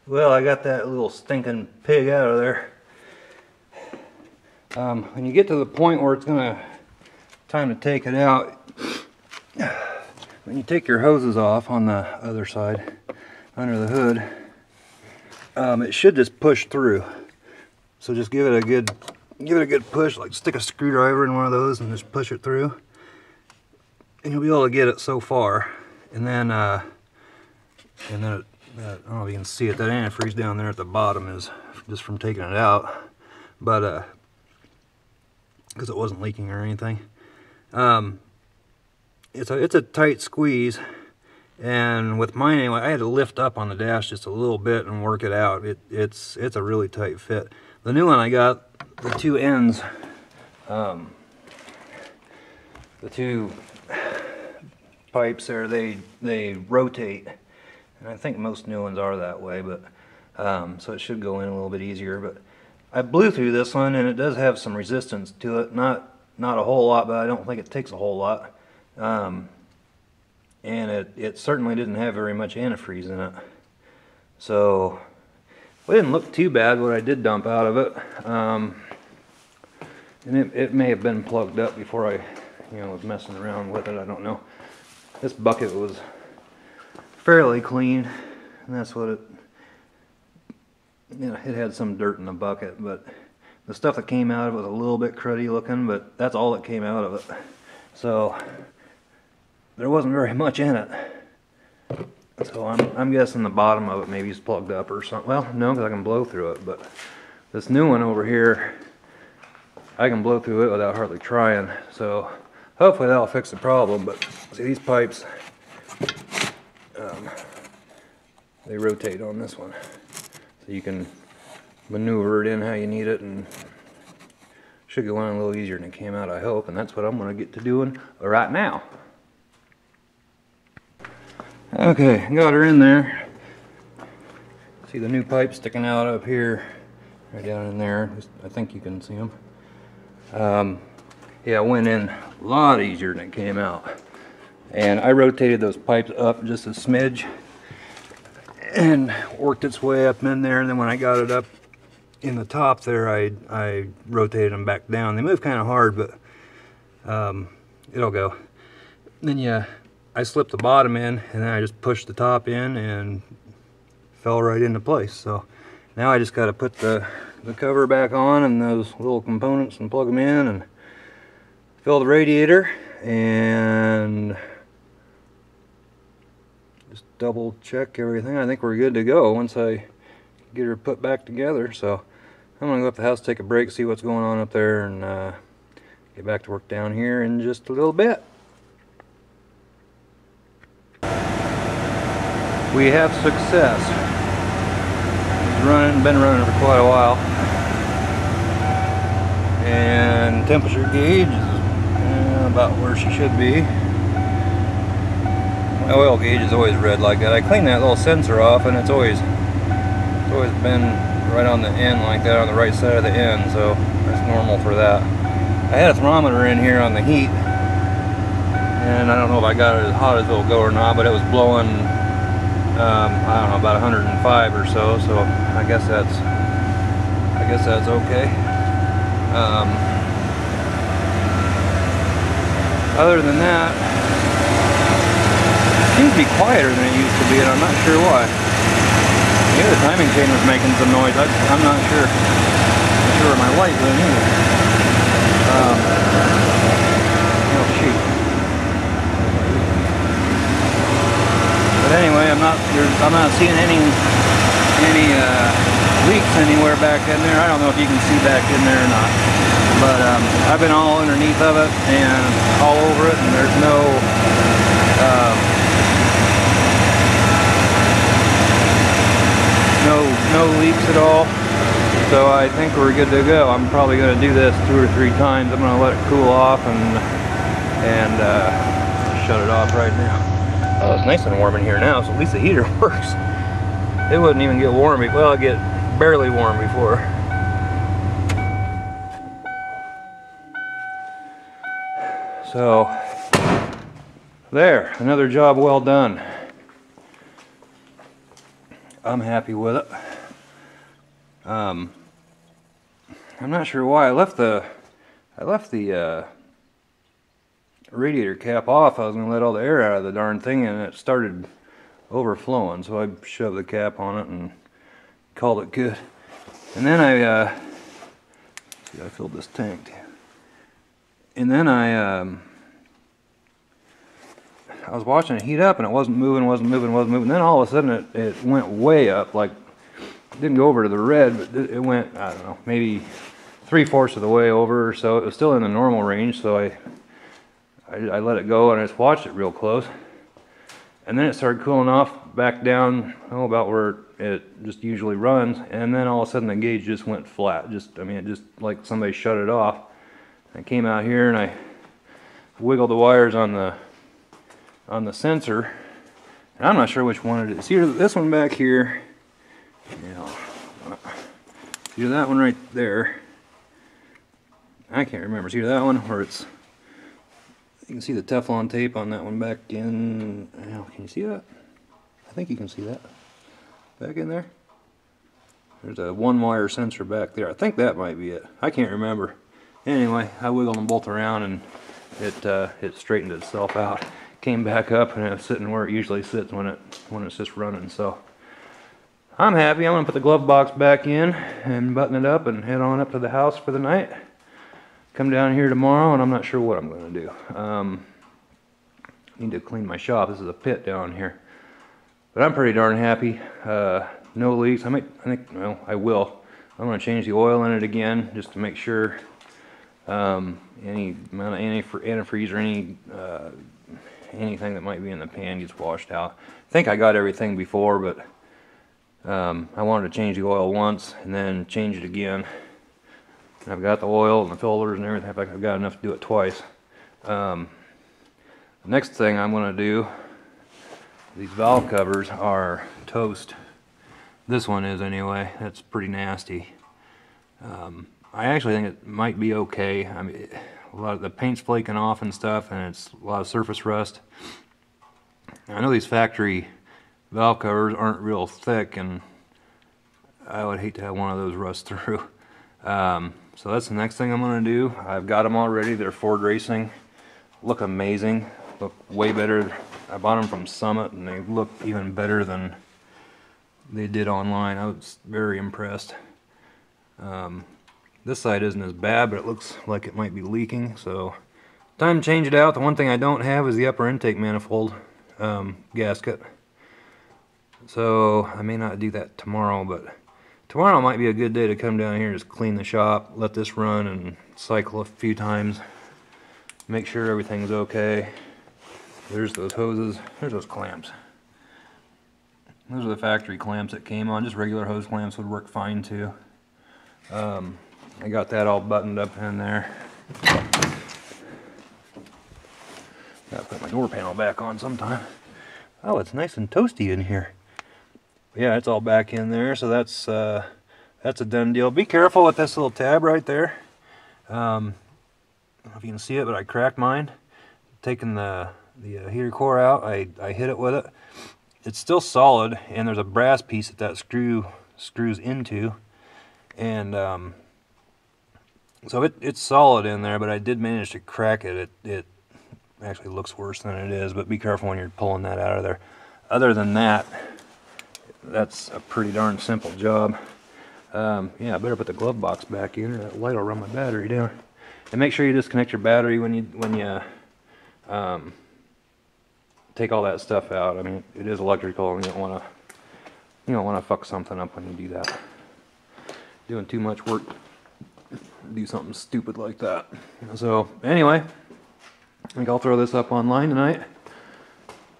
Well, I got that little stinking pig out of there. When you get to the point where it's time to take it out, when you take your hoses off on the other side, under the hood, it should just push through. So just give it a good push, like stick a screwdriver in one of those and just push it through, and you'll be able to get it so far. And then I don't know if you can see it, that antifreeze down there at the bottom is just from taking it out, but because it wasn't leaking or anything. It's a tight squeeze, and with mine anyway, I had to lift up on the dash just a little bit and work it out. It's a really tight fit. The new one I got, the two ends, the two pipes there, they rotate, and I think most new ones are that way, but so it should go in a little bit easier. But I blew through this one, and it does have some resistance to it, not a whole lot, but I don't think it takes a whole lot. And it certainly didn't have very much antifreeze in it, so it didn't look too bad what I did dump out of it. And it may have been plugged up before I was messing around with it, I don't know. This bucket was fairly clean, and that's what it had some dirt in the bucket, but the stuff that came out of it was a little bit cruddy looking, but that's all that came out of it. So there wasn't very much in it. So I'm guessing the bottom of it maybe is plugged up or something. Well, no, because I can blow through it, but this new one over here, I can blow through it without hardly trying. So hopefully that'll fix the problem. But see, these pipes, they rotate on this one, so you can maneuver it in how you need it, and should go in a little easier than it came out, I hope. And that's what I'm going to get to doing right now. Okay, got her in there. See the new pipe sticking out up here, right down in there. I think you can see them. Yeah, it went in a lot easier than it came out. And I rotated those pipes up just a smidge and worked its way up in there. And then when I got it up in the top there, I rotated them back down. They move kind of hard, but it'll go. Then I slipped the bottom in, and then I just pushed the top in and fell right into place. So now I just got to put the cover back on and those little components and plug them in and fill the radiator and just double check everything. I think we're good to go once I get her put back together. So I'm gonna go up to the house, take a break, see what's going on up there, and get back to work down here in just a little bit. We have success. It's been running for quite a while, and temperature gauge is about where she should be. My oil gauge is always red like that. I cleaned that little sensor off, and it's always been right on the end like that, on the right side of the end, so that's normal for that. I had a thermometer in here on the heat, and I don't know if I got it as hot as it'll go or not, but it was blowing I don't know, about 105 or so, so I guess that's okay. Other than that, it seems to be quieter than it used to be, and I'm not sure why. Maybe the timing chain was making some noise. I'm not sure. I'm not sure where my light went either. Oh shoot. But anyway, I'm not seeing any leaks anywhere back in there. I don't know if you can see back in there or not, but I've been all underneath of it and all over it, and there's no leaks at all. So I think we're good to go. I'm probably going to do this 2 or 3 times. I'm going to let it cool off and shut it off right now. Oh, it's nice and warm in here now, so at least the heater works. It wouldn't even get warm. Well, it'd get barely warm before. So, there, another job well done. I'm happy with it. I'm not sure why I left the radiator cap off. I was going to let all the air out of the darn thing, and it started overflowing, so I shoved the cap on it and called it good. And then I filled this tank, and then I was watching it heat up, and it wasn't moving. Then all of a sudden it went way up, like it didn't go over to the red, but it went, I don't know, maybe 3/4 of the way over, so it was still in the normal range. So I let it go, and I just watched it real close, and then it started cooling off back down, about where it just usually runs, and then all of a sudden the gauge just went flat. I mean, it just like somebody shut it off. I came out here and I wiggled the wires on the sensor, and I'm not sure which one it is. See this one back here, see that one right there. I can't remember. See that one where it's, you can see the Teflon tape on that one back in, can you see that? I think you can see that back in there. There's a 1-wire sensor back there. I think that might be it. I can't remember. Anyway, I wiggled them both around, and it straightened itself out. Came back up, and it's sitting where it usually sits when it's just running. So I'm happy. I'm gonna put the glove box back in and button it up and head on up to the house for the night. Come down here tomorrow, and I'm not sure what I'm going to do. Need to clean my shop. This is a pit down here, but I'm pretty darn happy. No leaks. I will. I'm going to change the oil in it again just to make sure any amount of antifreeze or anything that might be in the pan gets washed out. I think I got everything before, but I wanted to change the oil once and then change it again. I've got the oil and the filters and everything. In fact, I've got enough to do it twice. The next thing I'm going to do, these valve covers are toast. This one is anyway. That's pretty nasty. I actually think it might be okay. I mean, a lot of the paint's flaking off and stuff, and it's a lot of surface rust. I know these factory valve covers aren't real thick, and I would hate to have one of those rust through. So that's the next thing I'm going to do. I've got them already. They're Ford Racing. Look amazing. Look way better. I bought them from Summit, and they look even better than they did online. I was very impressed. This side isn't as bad, but it looks like it might be leaking. So time to change it out. The one thing I don't have is the upper intake manifold gasket. So I may not do that tomorrow, but tomorrow might be a good day to come down here and just clean the shop, let this run and cycle a few times, make sure everything's okay. There's those hoses, there's those clamps. Those are the factory clamps that came on. Just regular hose clamps would work fine too. I got that all buttoned up in there. Gotta put my door panel back on sometime. Oh, it's nice and toasty in here. Yeah, it's all back in there, so that's a done deal. Be careful with this little tab right there. I don't know if you can see it, but I cracked mine. Taking the heater core out, I hit it with it. It's still solid, and there's a brass piece that screw screws into, and so it's solid in there, but I did manage to crack it. It actually looks worse than it is, but be careful when you're pulling that out of there. Other than that, that's a pretty darn simple job. Yeah, I better put the glove box back in, or that light will run my battery down. And make sure you disconnect your battery when you take all that stuff out. I mean, it is electrical, and you don't want to fuck something up when you do that. Doing too much work, do something stupid like that. So anyway, I think I'll throw this up online tonight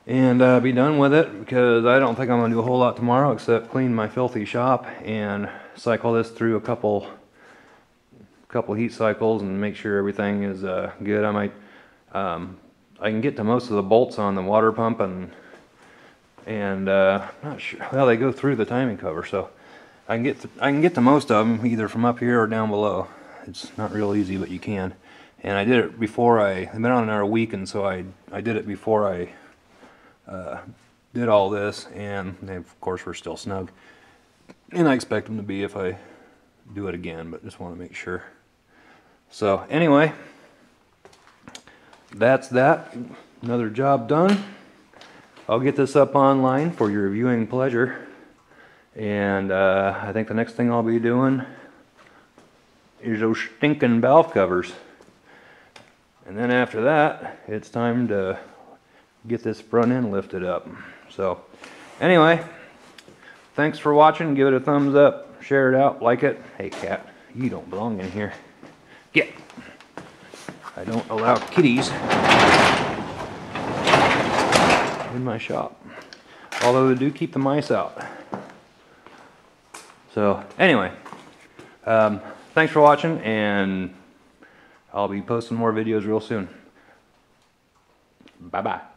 and be done with it, because I don't think I'm going to do a whole lot tomorrow except clean my filthy shop and cycle this through a couple heat cycles and make sure everything is good. I might I can get to most of the bolts on the water pump, and not sure. Well, they go through the timing cover, so I can get to most of them either from up here or down below. It's not real easy, but you can. And I did it before I've been on it a week, and so I did it before I did all this, and they of course were still snug. And I expect them to be if I do it again, but just want to make sure. So anyway, that's that. Another job done. I'll get this up online for your viewing pleasure. And I think the next thing I'll be doing is those stinking valve covers. And then after that, it's time to get this front end lifted up. So anyway, thanks for watching. Give it a thumbs up, share it out, like it. Hey cat, you don't belong in here. Get. I don't allow kitties in my shop. Although they do keep the mice out. So anyway, thanks for watching, and I'll be posting more videos real soon. Bye-bye.